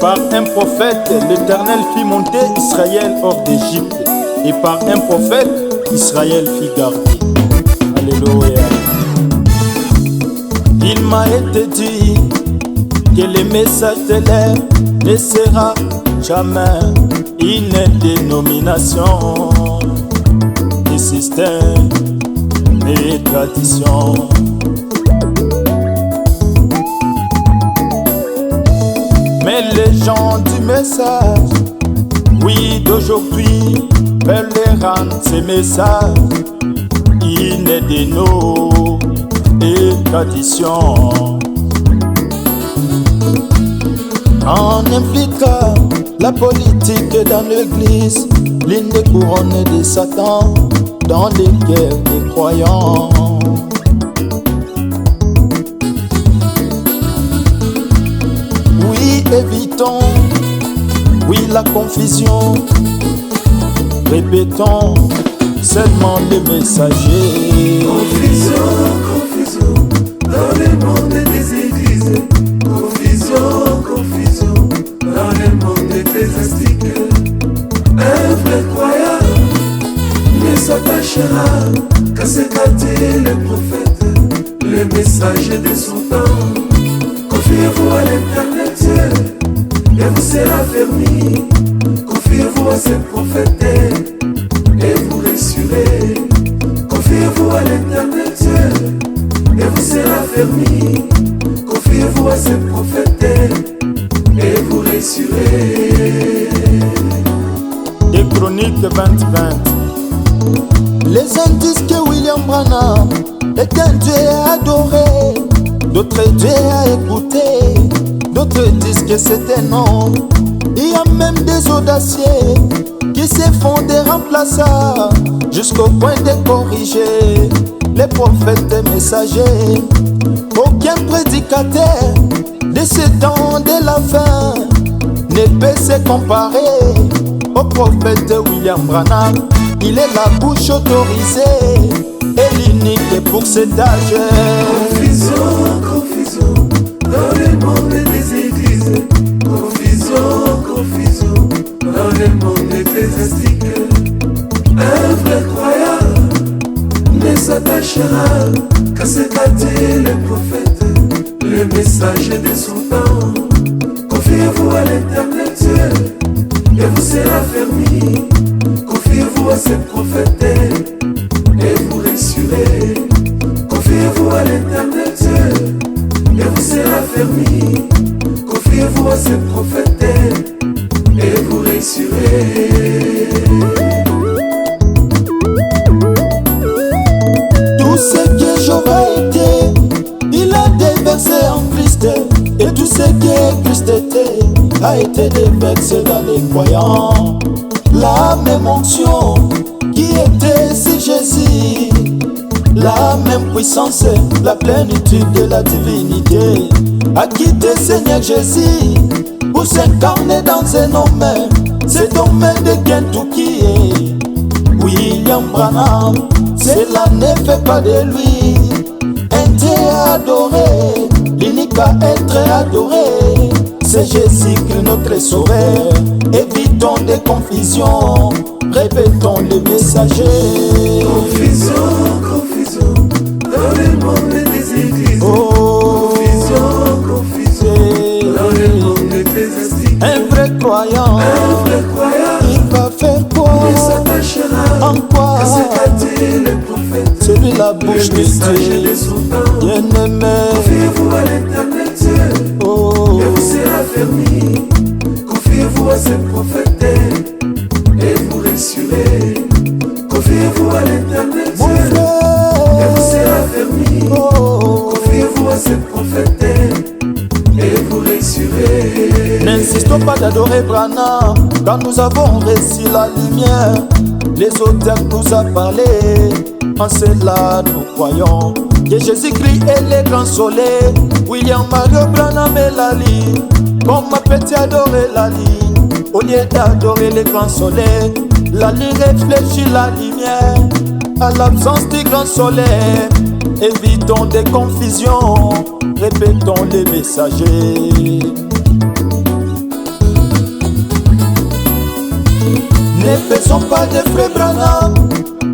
Par un prophète, l'Éternel fit monter Israël hors d'Égypte. Et par un prophète, Israël fit garder. Alléluia. Il m'a été dit que le message de l'air ne sera jamais une dénomination, des systèmes et traditions. Mais les gens du message, oui d'aujourd'hui, veulent les rendre ces messages une déno et tradition. En impliquant la politique dans l'église, l'une des couronnes de Satan dans les guerres des croyants. Oui, évitons, oui, la confusion. Répétons seulement les messagers. Confusion, confusion, dans le monde des églises. Confusion, confusion, dans le monde ecclésiastique. Un vrai croyant ne s'attachera qu'à ce qu'a dit le prophète, le messager de son temps. Confiez-vous à l'Éternel Dieu, et vous sera permis. Confiez-vous à ce prophète, et vous réussirez. Confiez-vous à l'Éternel Dieu, et vous sera permis. Confiez-vous à ce prophète, et vous réussirez. Des Chroniques 20-20. Les uns disent que William Branham est un Dieu adoré, d'autres Dieu à écouter, d'autres disent que c'est un homme. Il y a même des audacieux qui se font des remplaçants jusqu'au point de corriger les prophètes et messagers. Aucun prédicateur de ce temps de la fin ne peut se comparer au prophète William Branham. Il est la bouche autorisée et l'unique pour cet âge. Confusion, confusion, dans le monde des églises. Confusion, confusion, dans le monde ecclésiastique. Un vrai croyant ne s'attachera qu'à ce qu'a dit le prophète, le messager de son temps. Confiez-vous à l'Éternel Dieu, et vous sera permis. Confiez-vous à ce prophète, et vous réussirez. Confiez-vous à l'Éternel Dieu, et vous sera permis. Confiez-vous à ce prophète, et vous réussirez. Tout ce que Job a été, il a déversé en Christ. Et tout ce que Christ était, a été déversé dans les croyants. La même onction qui était sur Jésus, la même puissance, la plénitude de la divinité a quitté Seigneur Jésus pour s'incarner dans un homme, cet homme de Kentucky. William Branham, cela ne fait pas de lui un Dieu adoré, l'unique à être adoré. C'est Jésus-Christ notre sauveur. Évitons des confusions, répétons les messagers. Confusion, confusion, dans le monde des églises. Oh, confusion, confusion, dans le monde ecclésiastique. un vrai croyant, il va faire quoi? Il s'attachera En quoi? qu'à ce qu'a dit le prophète, celui la bouche le de messager Dieu, de son temps. bien-aimé. Confiez-vous à l'Éternel Dieu, Oh, et vous sera permis. Confiez-vous à ce prophète, et vous réussirez. Confiez-vous à l'Éternel mon Dieu, et frère, vous sera permis. oh, Confiez-vous à ce prophète, et vous réussirez. n'insistons pas d'adorer Branham quand nous avons reçu la lumière. Les auteurs nous a parlé, en cela nous croyons que Jésus-Christ est le grand soleil. William Mario Branham est la ligne, comme peut-il adorer la ligne? Au lieu d'adorer le grand soleil, la ligne réfléchit la lumière. À l'absence du grand soleil, évitons des confusions, répétons les messagers. Ne faisons pas de frères Branham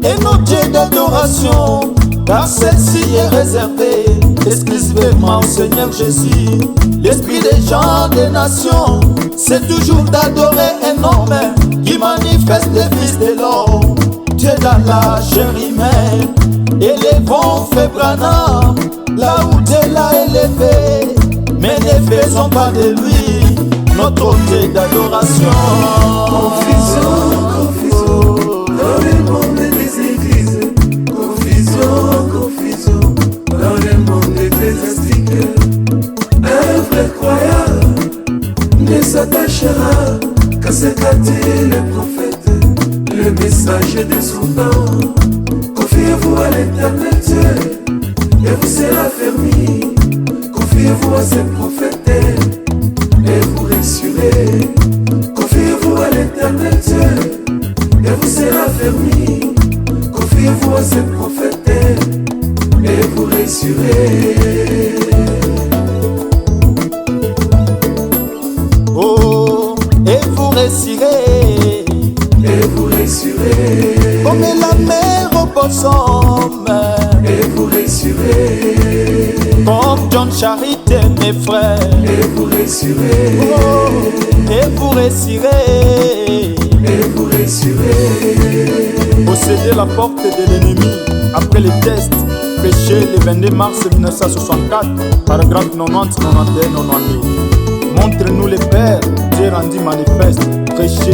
et nos dieux d'adoration, car celle-ci est réservée exclusivement au Seigneur Jésus. L'esprit des gens des nations, c'est toujours d'adorer un homme qui manifeste le Fils de l'homme. Dieu dans la chair humaine, élevons frère Branham là où Dieu l'a élevé, mais ne faisons pas de lui notre Dieu d'adoration. Confusion, confusion dans le monde des églises. Confusion, confusion dans le monde ecclésiastique. Un vrai croyant ne s'attachera qu'à ce qu'a dit le prophète, le messager de son temps. Confiez-vous à l'Éternel Dieu et vous serez fermis. Confiez-vous à ce prophète et vous réussirez. Confiez-vous à l'Éternel Dieu et vous serez fermis. Confiez-vous à ce prophète et vous réussirez. Oh, et vous réussirez. Et vous réussirez. Comme la mer au poisson. Et vous réussirez. Comme John Charité, mes frères. Et vous réussirez. Oh, et vous réussirez. Et vous réussirez. Posséder la porte de l'ennemi après les tests. Prêché le 22 mars 1964, paragraphe 90, 91, 92. Montre-nous les pères, Dieu rendu manifeste. Prêché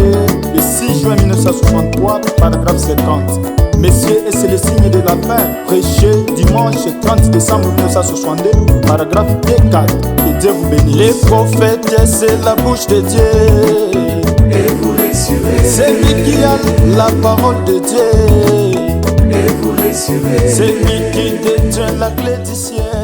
le 6 juin 1963, paragraphe 50. Messieurs, et c'est le signe de la fin. Prêché dimanche 30 décembre 1962, paragraphe D4. Que Dieu vous bénisse. Les prophètes, c'est la bouche de Dieu. Et vous réussirez. C'est lui qui a la parole de Dieu. Et vous réussirez. C'est lui qui détient la clé du ciel.